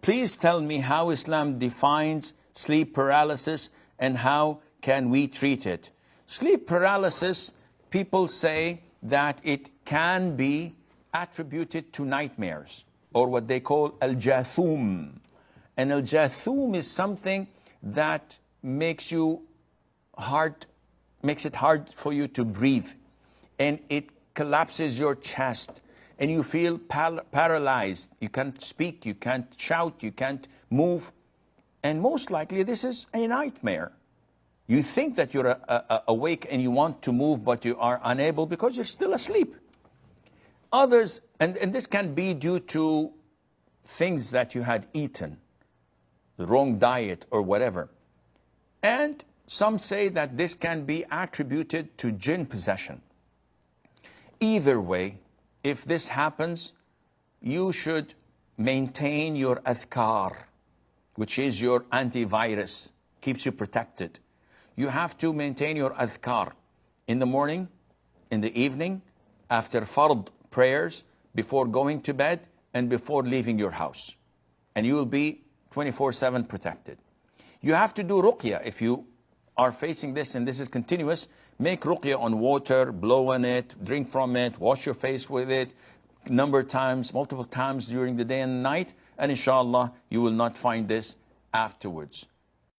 Please tell me how Islam defines sleep paralysis and how can we treat it. Sleep paralysis, people say that it can be attributed to nightmares, or what they call al-jathum. And al-jathum is something that makes it hard for you to breathe, and it collapses your chest, and you feel paralyzed. You can't speak, you can't shout, you can't move. And most likely this is a nightmare. You think that you're awake and you want to move, but you are unable because you're still asleep. Others, and this can be due to things that you had eaten, the wrong diet or whatever. And some say that this can be attributed to jinn possession. Either way, if this happens, you should maintain your adhkar, which is your antivirus, keeps you protected. You have to maintain your adhkar in the morning, in the evening, after fard prayers, before going to bed, and before leaving your house. And you will be 24/7 protected. You have to do ruqya. If you are facing this and this is continuous, make ruqya on water, blow on it, drink from it, wash your face with it, multiple times during the day and night, and inshallah, you will not find this afterwards.